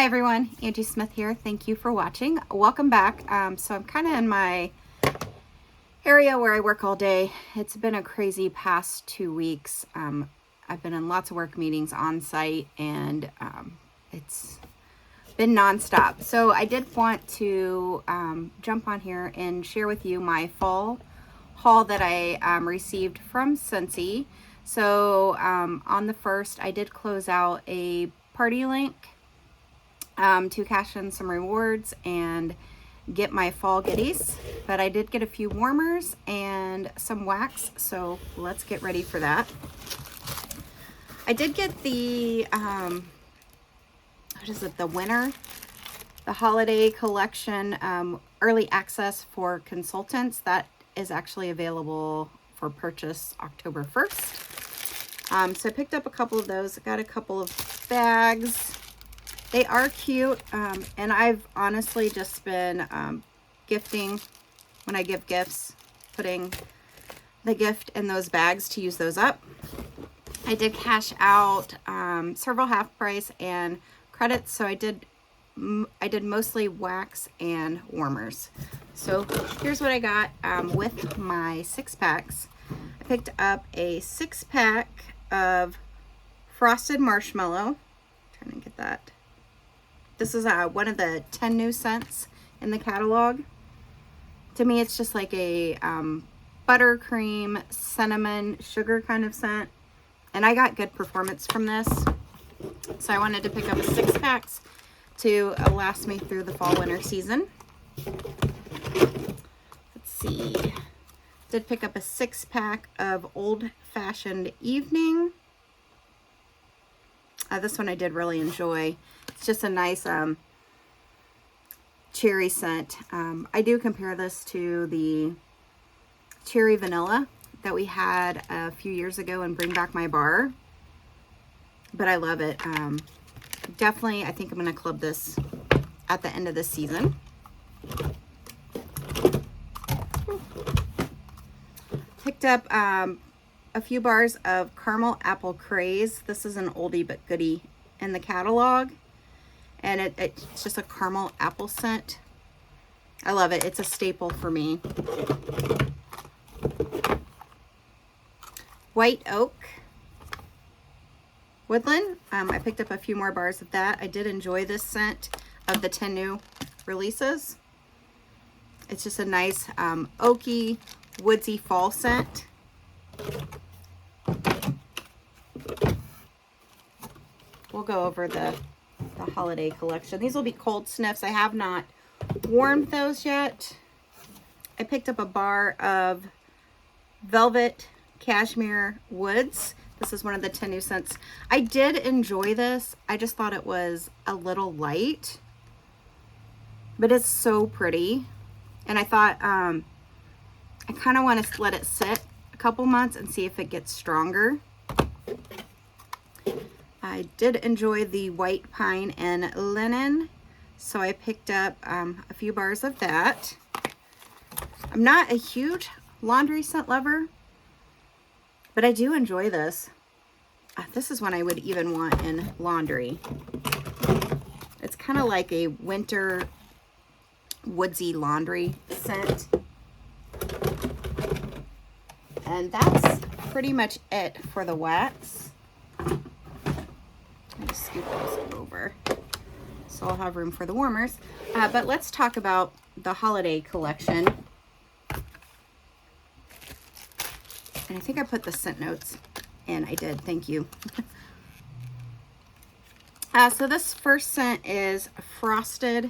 Hi everyone, Angie Smith here. Thank you for watching. Welcome back. So I'm kind of in my area where I work all day. It's been a crazy past 2 weeks. I've been in lots of work meetings on site and it's been nonstop. So I did want to jump on here and share with you my fall haul that I received from Scentsy. So on the 1st, I did close out a party link to cash in some rewards and get my fall goodies, but I did get a few warmers and some wax, so let's get ready for that. I did get the the holiday collection early access for consultants. That is actually available for purchase October 1st. So I picked up a couple of those. I got a couple of bags. They are cute, and I've honestly just been gifting when I give gifts, putting the gift in those bags to use those up. I did cash out several half price and credits, so I did mostly wax and warmers. So here's what I got with my 6-packs. I picked up a 6-pack of frosted marshmallow. Trying to get that. This is one of the 10 new scents in the catalog. To me, it's just like a buttercream, cinnamon, sugar kind of scent. And I got good performance from this. So I wanted to pick up a 6-packs to last me through the fall winter season. Let's see. Did pick up a 6-pack of Old Fashioned Evening. This one I did really enjoy. It's just a nice cherry scent. I do compare this to the cherry vanilla that we had a few years ago in Bring Back My Bar. But I love it. Definitely, I think I'm going to club this at the end of the season. Picked up a few bars of Caramel Apple Craze. This is an oldie but goodie in the catalog. And it's just a caramel apple scent. I love it. It's a staple for me. White Oak Woodland. I picked up a few more bars of that. I did enjoy this scent of the 10 new releases. It's just a nice oaky, woodsy fall scent. We'll go over the holiday collection. These will be cold sniffs. I have not warmed those yet. I picked up a bar of Velvet Cashmere Woods. This is one of the 10 new scents. I did enjoy this. I just thought it was a little light, but it's so pretty. And I thought I kind of want to let it sit a couple months and see if it gets stronger. I did enjoy the White Pine and Linen, so I picked up a few bars of that. I'm not a huge laundry scent lover, but I do enjoy this. This is one I would even want in laundry. It's kind of like a winter woodsy laundry scent. And that's pretty much it for the wax. Just scoop this over so I'll have room for the warmers. But let's talk about the holiday collection. And I think I put the scent notes in. I did. Thank you. So this first scent is Frosted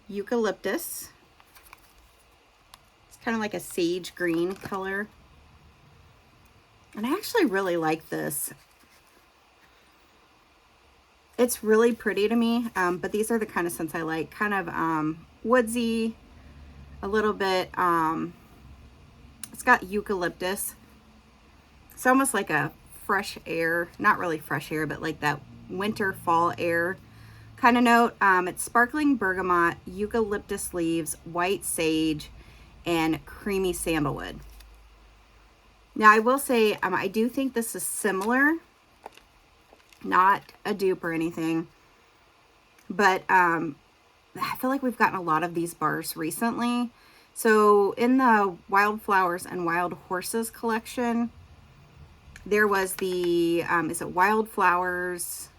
Eucalyptus. It's kind of like a sage green color. And I actually really like this. It's really pretty to me, but these are the kind of scents I like. Kind of woodsy, a little bit, it's got eucalyptus. It's almost like a fresh air, not really fresh air, but like that winter fall air kind of note. It's sparkling bergamot, eucalyptus leaves, white sage, and creamy sandalwood. Now I will say, I do think this is similar, not a dupe or anything, But I feel like we've gotten a lot of these bars recently. So in the Wildflowers and Wild Horses collection, there was the, is it Wildflowers?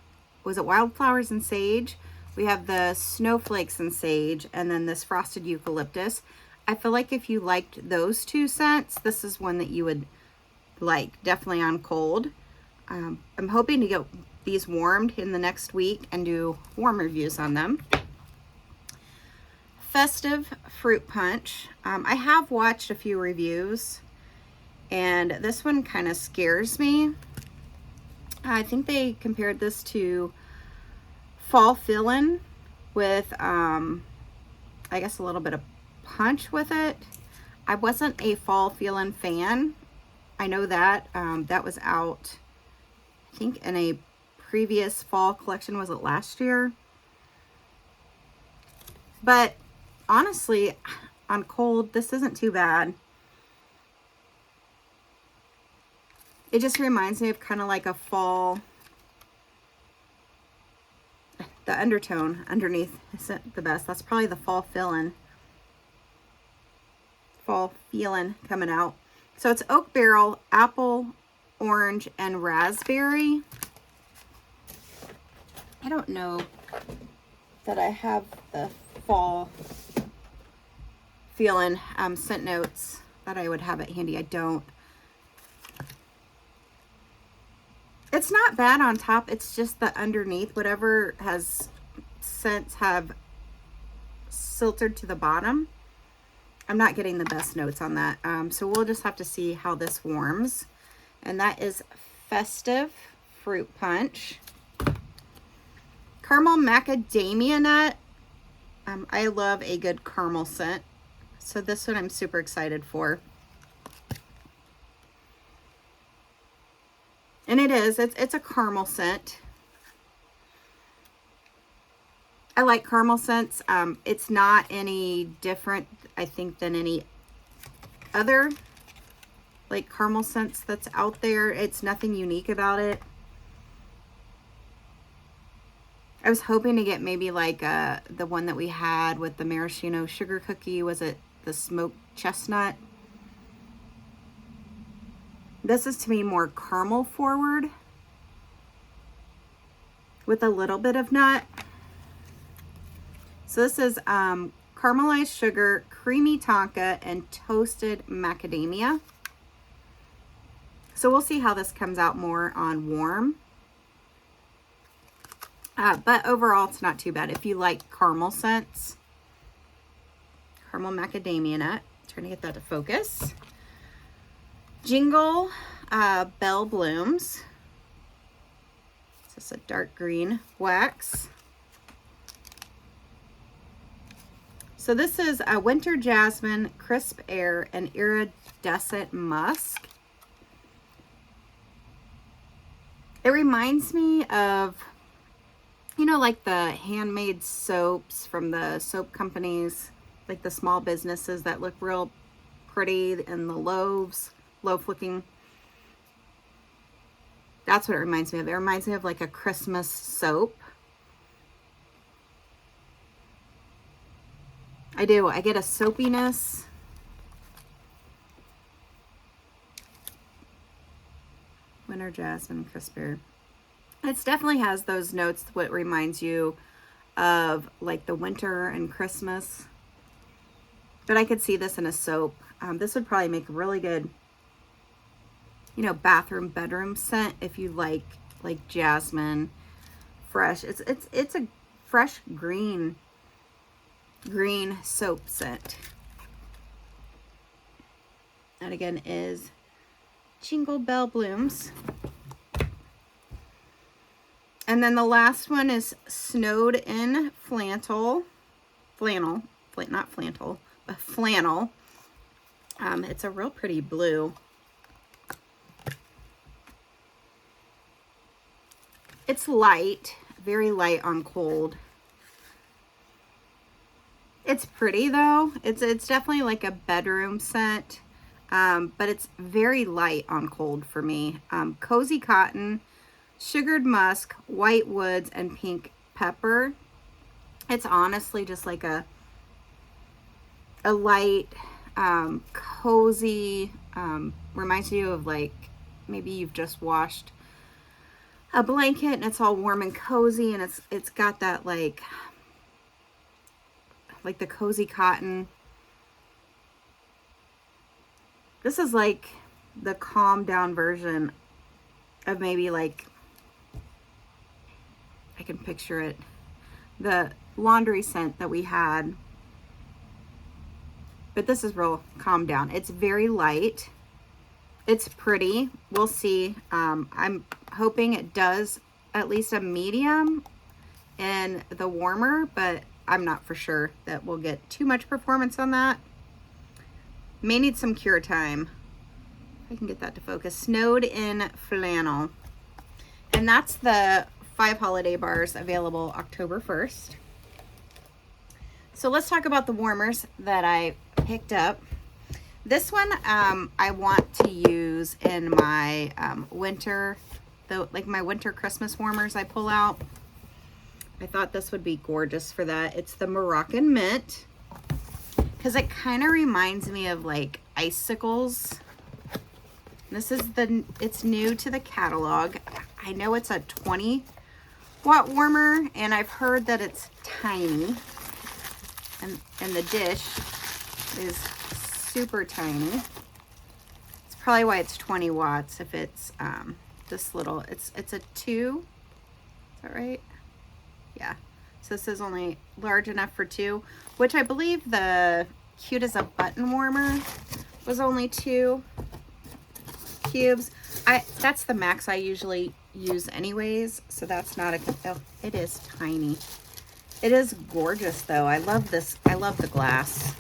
Was it Wildflowers and Sage? We have the Snowflakes and Sage, and then this Frosted Eucalyptus. I feel like if you liked those two scents, this is one that you would like, definitely on cold. I'm hoping to get these warmed in the next week and do warm reviews on them. Festive Fruit Punch. I have watched a few reviews, and this one kind of scares me. I think they compared this to Fall Fill-In with, I guess, a little bit of punch with it. I wasn't a Fall Fill-In fan. I know that. That was out, I think, in a previous fall collection. Was it last year? But honestly, on cold, this isn't too bad. It just reminds me of kind of like a fall. The undertone underneath isn't the best. That's probably the Fall Fill-In. Fall Feelin' coming out. So it's oak barrel, apple, orange, and raspberry. I don't know that I have the Fall Feelin' scent notes that I would have it handy. I don't. It's not bad on top. It's just the underneath, whatever has scents have filtered to the bottom. I'm not getting the best notes on that. So we'll just have to see how this warms. And that is Festive Fruit Punch. Caramel Macadamia Nut. I love a good caramel scent. So this one I'm super excited for. And it's a caramel scent. I like caramel scents. It's not any different, I think, than any other like caramel scents that's out there. It's nothing unique about it. I was hoping to get maybe like the one that we had with the maraschino sugar cookie. Was it the smoked chestnut? This is to me more caramel forward with a little bit of nut. So this is caramelized sugar, creamy tonka, and toasted macadamia. So we'll see how this comes out more on warm. But overall, it's not too bad. If you like caramel scents, caramel macadamia nut. Trying to get that to focus. Jingle Bell Blooms. This is a dark green wax. So this is a Winter Jasmine, Crisp Air, and Iridescent Musk. It reminds me of, you know, like the handmade soaps from the soap companies, like the small businesses that look real pretty and the loaf looking. That's what it reminds me of. It reminds me of like a Christmas soap. I do. I get a soapiness. Winter Jasmine, Crisp Air. It definitely has those notes, what reminds you of like the winter and Christmas. But I could see this in a soap. This would probably make a really good, you know, bathroom, bedroom scent if you like jasmine, fresh. It's a fresh green soap scent. And again is Jingle Bell Blooms. And then the last one is Snowed In Flannel. Not flannel, but flannel. It's a real pretty blue. It's light, very light on cold. It's pretty though. It's definitely like a bedroom scent, but it's very light on cold for me. Cozy Cotton, Sugared Musk, White Woods, and Pink Pepper. It's honestly just like a light, cozy, reminds you of like maybe you've just washed a blanket and it's all warm and cozy, and it's got that like the cozy cotton. This is like the calm down version of maybe like, I can picture it, the laundry scent that we had. But this is real calm down. It's very light. It's pretty. We'll see. I'm hoping it does at least a medium in the warmer, but I'm not for sure that we'll get too much performance on that. May need some cure time. If I can get that to focus. Snowed in Flannel. And that's the 5 holiday bars available October 1st. So let's talk about the warmers that I picked up. This one I want to use in my winter, like my winter Christmas warmers I pull out. I thought this would be gorgeous for that. It's the Moroccan Mint, because it kind of reminds me of like icicles. This is it's new to the catalog. I know it's a 20-watt warmer, and I've heard that it's tiny. And the dish is super tiny. It's probably why it's 20 watts if it's this little. It's a 2. Is that right? Yeah. So this is only large enough for 2, which I believe the Cute as a Button warmer was only 2 cubes. That's the max I usually use anyways, so that's not a, oh, it is tiny. It is gorgeous though. I love this. I love the glass.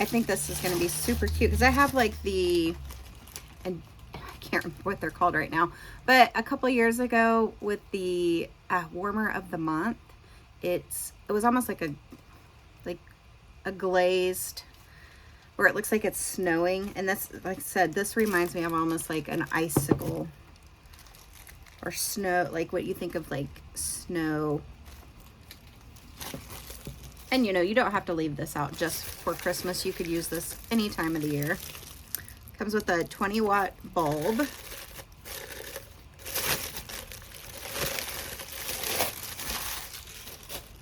I think this is going to be super cute because I have like and I can't remember what they're called right now, but a couple years ago with the warmer of the month, it was almost like a glazed, where it looks like it's snowing, and this, like I said, this reminds me of almost like an icicle or snow, like what you think of like snow. And you know, you don't have to leave this out just for Christmas. You could use this any time of the year. Comes with a 20-watt bulb.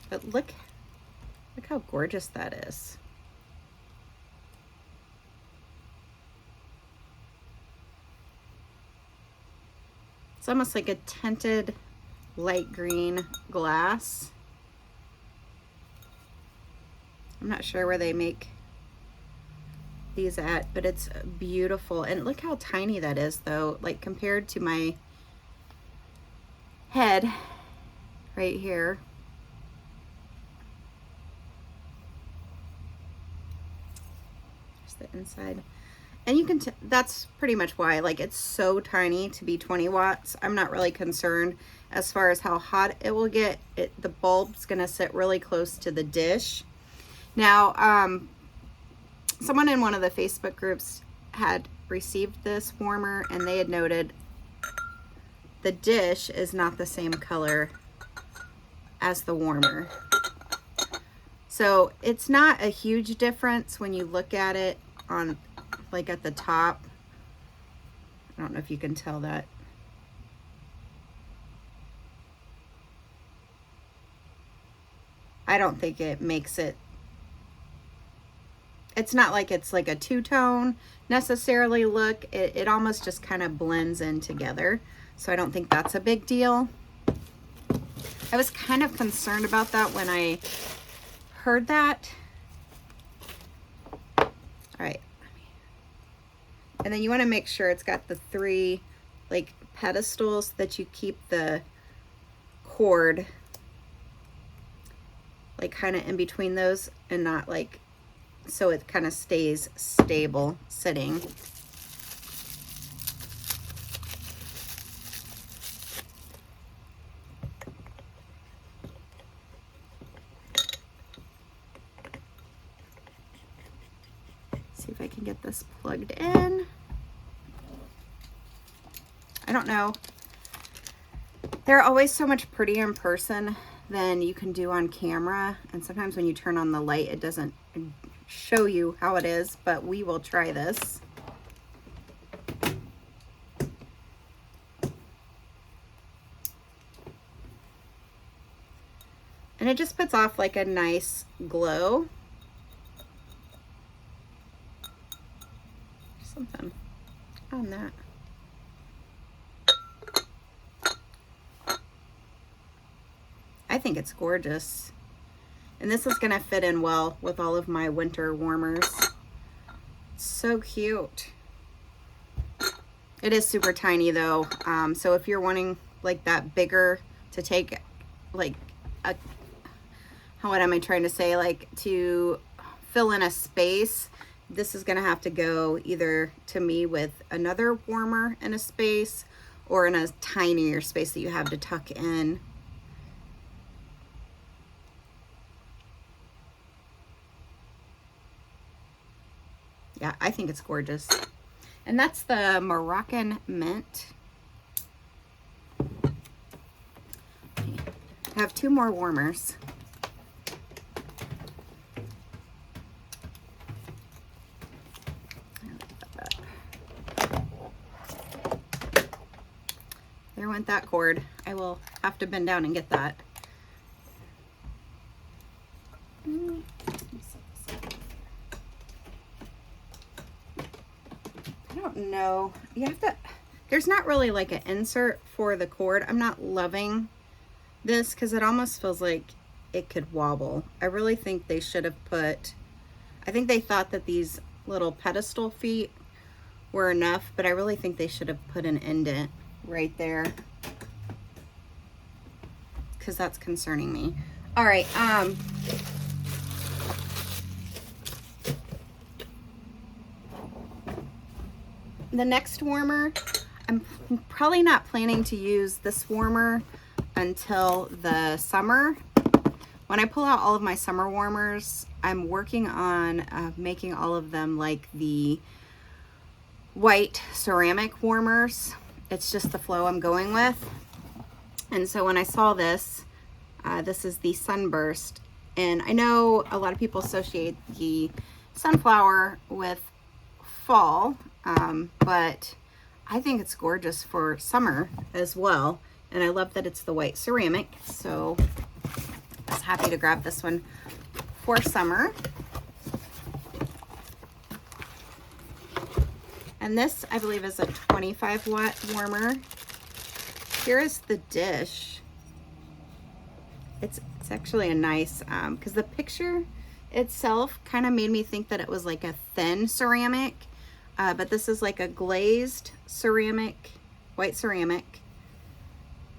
But look how gorgeous that is. It's almost like a tinted light green glass. I'm not sure where they make these at, but it's beautiful. And look how tiny that is though, like compared to my head right here. Just the inside. And you can, that's pretty much why, like, it's so tiny to be 20 watts. I'm not really concerned as far as how hot it will get. The bulb's gonna sit really close to the dish. Now, someone in one of the Facebook groups had received this warmer, and they had noted the dish is not the same color as the warmer. So it's not a huge difference when you look at it on, like, at the top. I don't know if you can tell that. I don't think it makes it, it's not like it's like a two-tone necessarily look. It almost just kind of blends in together. So I don't think that's a big deal. I was kind of concerned about that when I heard that. All right. And then you want to make sure it's got the 3 like pedestals that you keep the cord like kind of in between those, and not like, so it kind of stays stable sitting. See if I can get get this plugged in. I don't know. They're always so much prettier in person than you can do on camera. And sometimes when you turn on the light, it doesn't show you how it is, but we will try this. And it just puts off like a nice glow. Something on that. I think it's gorgeous. And this is gonna fit in well with all of my winter warmers. So cute. It is super tiny though. So if you're wanting like that bigger to take like a, what am I trying to say? Like to fill in a space, this is gonna have to go either to me with another warmer in a space or in a tinier space that you have to tuck in. Yeah, I think it's gorgeous. And that's the Moroccan Mint. Okay. I have 2 more warmers. There went that cord. I will have to bend down and get that. I don't know. You have to, there's not really like an insert for the cord. I'm not loving this because it almost feels like it could wobble. I really think they should have put, I think they thought that these little pedestal feet were enough, but I really think they should have put an indent right there because that's concerning me. All right, the next warmer, I'm probably not planning to use this warmer until the summer. When I pull out all of my summer warmers, I'm working on making all of them like the white ceramic warmers. It's just the flow I'm going with. And so when I saw this, this is the Sunburst. And I know a lot of people associate the sunflower with fall, but I think it's gorgeous for summer as well. And I love that it's the white ceramic. So I was happy to grab this one for summer. And this, I believe, is a 25 watt warmer. Here is the dish. It's actually a nice, because the picture itself kind of made me think that it was like a thin ceramic, but this is like a glazed ceramic, white ceramic.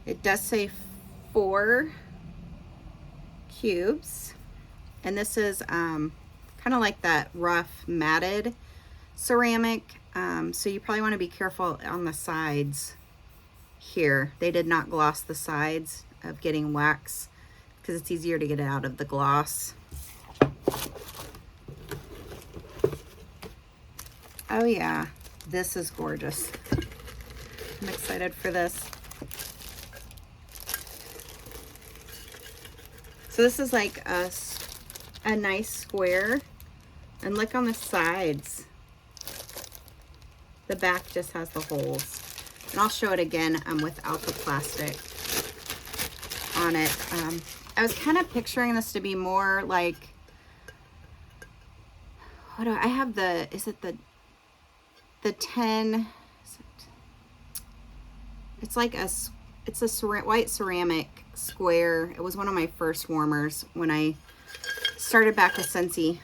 It does say 4 cubes, and this is kind of like that rough matted ceramic. So you probably want to be careful on the sides here. They did not gloss the sides of getting wax because it's easier to get it out of the gloss. Oh yeah, this is gorgeous. I'm excited for this. So this is like a nice square, and look on the sides. The back just has the holes. And I'll show it again without the plastic on it. I was kind of picturing this to be more like, what do I have the, is it the 10, it's like it's a white ceramic square. It was one of my first warmers when I started back with Scentsy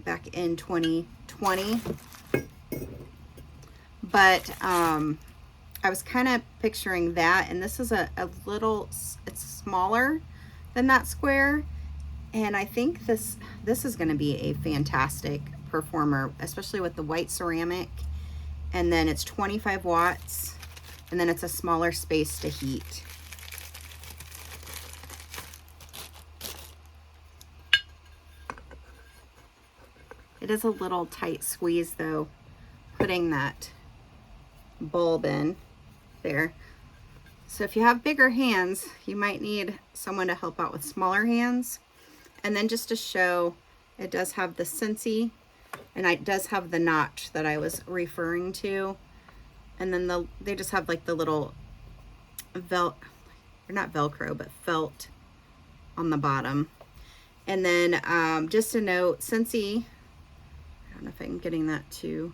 back in 2020. But I was kind of picturing that, and this is a little, it's smaller than that square, and I think this is going to be a fantastic performer, especially with the white ceramic, and then it's 25 watts, and then it's a smaller space to heat. It is a little tight squeeze though, putting that bulb in there. So if you have bigger hands, you might need someone to help out with smaller hands. And then just to show, it does have the Scentsy, and it does have the notch that I was referring to. And then they just have like the little or not Velcro, but felt on the bottom. And then just a note, Scentsy, I don't know if I'm getting that to,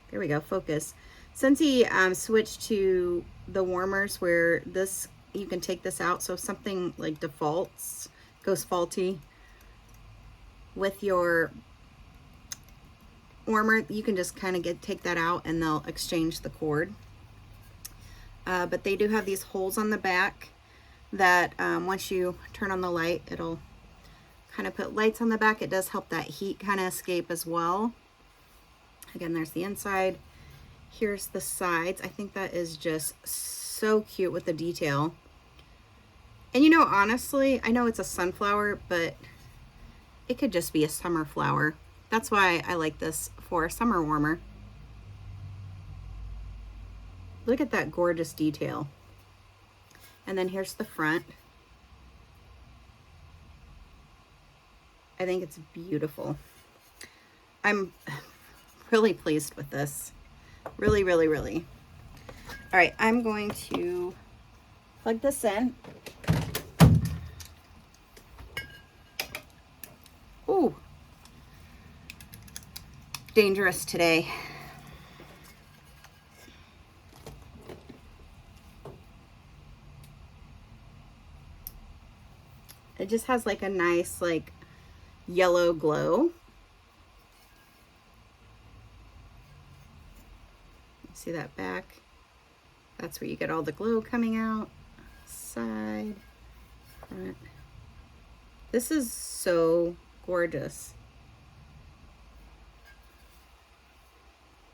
there we go, focus. Scentsy switched to the warmers where this, you can take this out. So if something like defaults, goes faulty with your warmer, you can just kind of take that out and they'll exchange the cord. But they do have these holes on the back that once you turn on the light, it'll kind of put lights on the back. It does help that heat kind of escape as well. Again, there's the inside. Here's the sides. I think that is just so cute with the detail. And you know, honestly, I know it's a sunflower, but it could just be a summer flower. That's why I like this for a summer warmer. Look at that gorgeous detail. And then here's the front. I think it's beautiful. I'm really pleased with this. Really, really, really. All right, I'm going to plug this in. Ooh. Dangerous today. It just has like a nice like yellow glow. See that back? That's where you get all the glow coming out. Side, front. This is so gorgeous.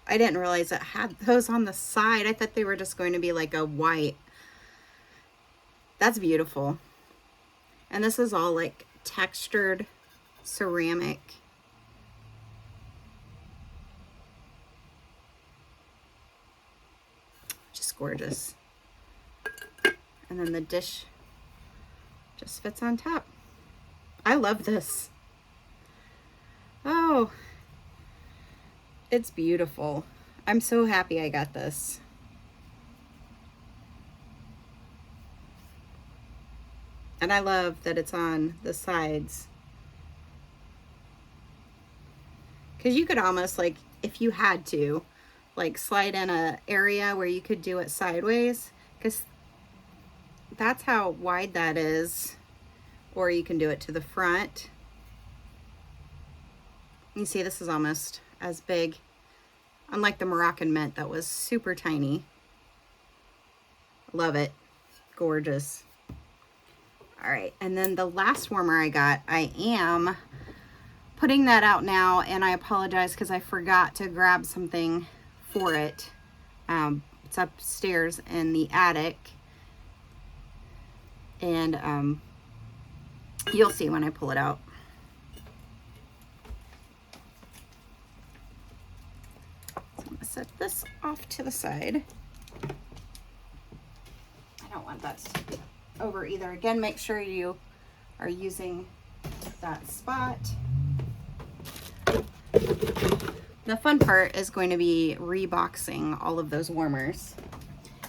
I didn't realize it had those on the side. I thought they were just going to be like a white. That's beautiful. And this is all like textured ceramic. Just gorgeous. And then the dish just fits on top. I love this. Oh, it's beautiful. I'm so happy I got this. And I love that it's on the sides. Because you could almost, like, if you had to, like, slide in an area where you could do it sideways. Because that's how wide that is. Or you can do it to the front. You see, this is almost as big. Unlike the Moroccan mint that was super tiny. Love it. Gorgeous. All right, and then the last warmer I got, I am putting that out now, and I apologize because I forgot to grab something for it. It's upstairs in the attic, and you'll see when I pull it out. So I'm gonna set this off to the side. I don't want that to be over either. Again, make sure you are using that spot. The fun part is going to be reboxing all of those warmers.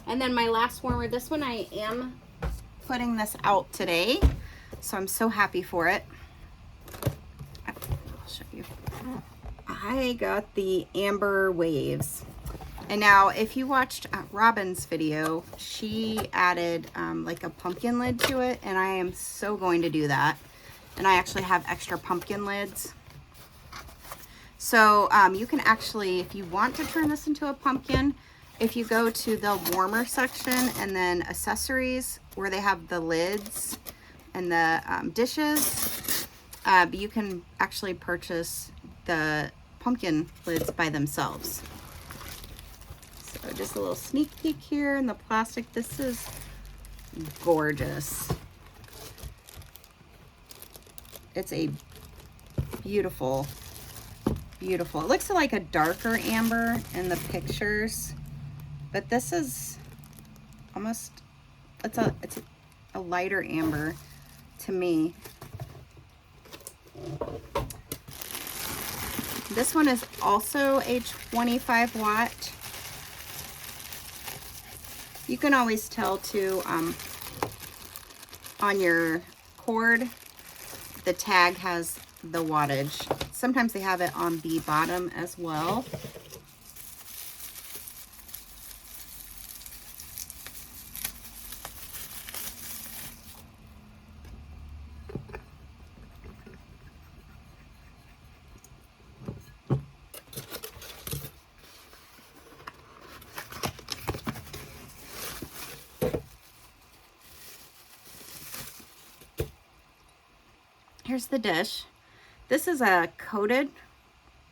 And then my last warmer, this one I am putting this out today, so I'm so happy for it. I'll show you. I got the Amber Waves. And now, if you watched Robin's video, she added like a pumpkin lid to it, and I am so going to do that. And I actually have extra pumpkin lids. So you can actually, if you want to turn this into a pumpkin, if you go to the warmer section and then accessories, where they have the lids and the dishes, you can actually purchase the pumpkin lids by themselves. So just a little sneak peek here in the plastic. This is gorgeous. It's a beautiful beautiful. It looks like a darker amber in the pictures, but this is almost, it's a lighter amber to me. This one is also a 25 watt. You can always tell too, on your cord, the tag has the wattage. Sometimes they have it on the bottom as well. Here's the dish. This is a coated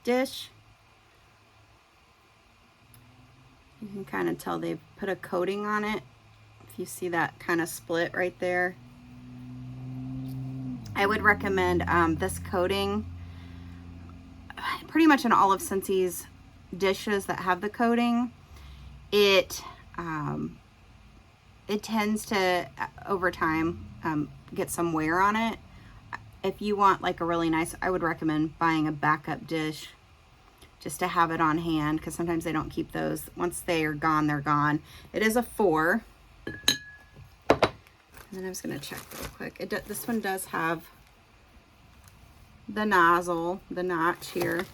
dish. You can kind of tell they put a coating on it. If you see that kind of split right there. I would recommend this coating pretty much in all of Scentsy's dishes that have the coating. It tends to, over time, get some wear on it. If you want like a really nice, I would recommend buying a backup dish just to have it on hand, because sometimes they don't keep those. Once they are gone, they're gone. It is a 4. And then I was going to check real quick. This one does have the nozzle, the notch here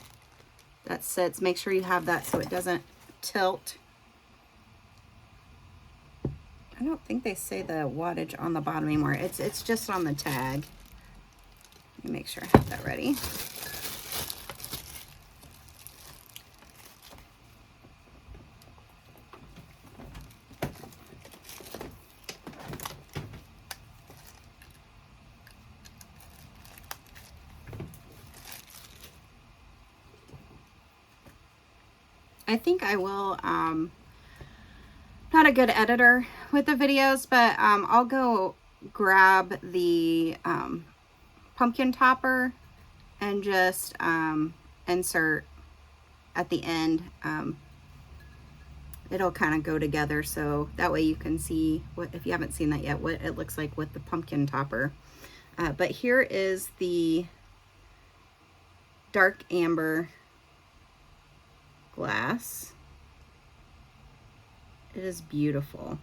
that sits. Make sure you have that so it doesn't tilt. I don't think they say the wattage on the bottom anymore. It's just on the tag. Let me make sure I have that ready. I think I will, not a good editor with the videos, but I'll go grab the pumpkin topper and just insert at the end. It'll kind of go together, so that way you can see what, if you haven't seen that yet, what it looks like with the pumpkin topper. But here is the dark amber glass. It is beautiful.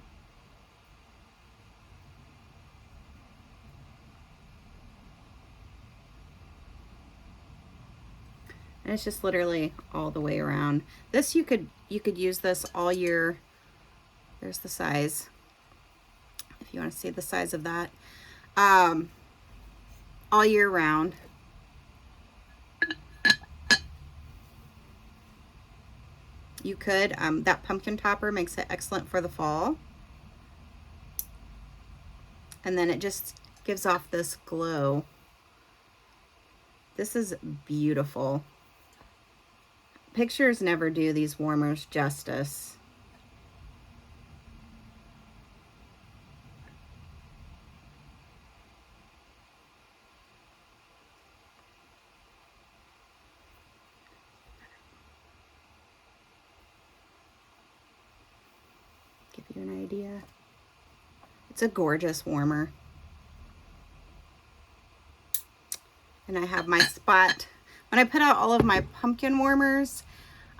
And it's just literally all the way around. This you could use this all year. There's the size, if you want to see the size of that. All year round. You could, that pumpkin topper makes it excellent for the fall. And then it just gives off this glow. This is beautiful. Pictures never do these warmers justice. Give you an idea. It's a gorgeous warmer. And I have my spot. When I put out all of my pumpkin warmers,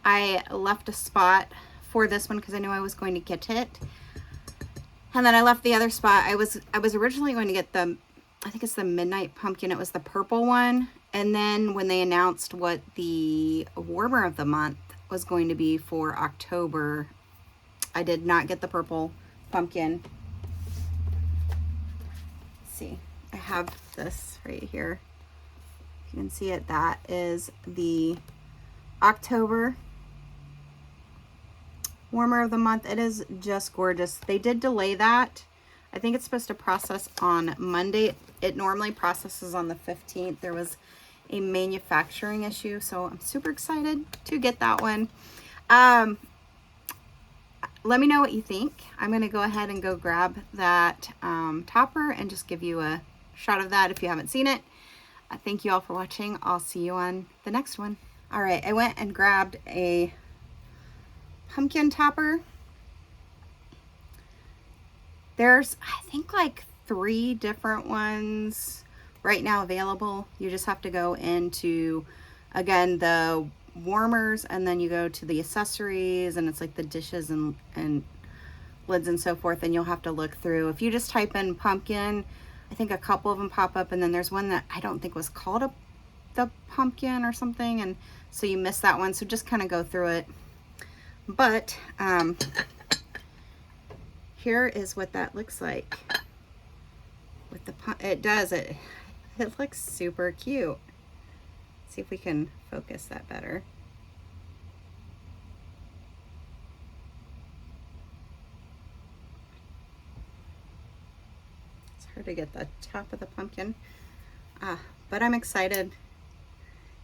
I left a spot for this one because I knew I was going to get it. And then I left the other spot. I was originally going to get the, I think it's the Midnight Pumpkin. It was the purple one. And then when they announced what the warmer of the month was going to be for October, I did not get the purple pumpkin. Let's see, I have this right here. You can see it. That is the October warmer of the month. It is just gorgeous. They did delay that. I think it's supposed to process on Monday. It normally processes on the 15th. There was a manufacturing issue, so I'm super excited to get that one. Let me know what you think. I'm going to go ahead and go grab that topper and just give you a shot of that if you haven't seen it. Thank you all for watching. I'll see you on the next one. All right, I went and grabbed a pumpkin topper. There's, I think, like 3 different ones right now available. You just have to go into, again, the warmers, and then you go to the accessories, and it's like the dishes and lids and so forth, and you'll have to look through. If you just type in pumpkin, I think a couple of them pop up, and then there's one that I don't think was called the pumpkin or something, and so you missed that one. So just kind of go through it. But here is what that looks like with the it looks super cute. See if we can focus that better. It's hard to get the top of the pumpkin, but I'm excited.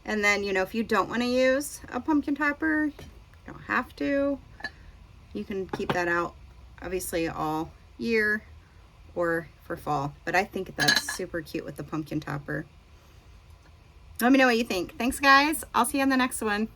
And then, you know, if you don't want to use a pumpkin topper, you don't have to. You can keep that out, obviously, all year or for fall. But I think that's super cute with the pumpkin topper. Let me know what you think. Thanks, guys. I'll see you on the next one.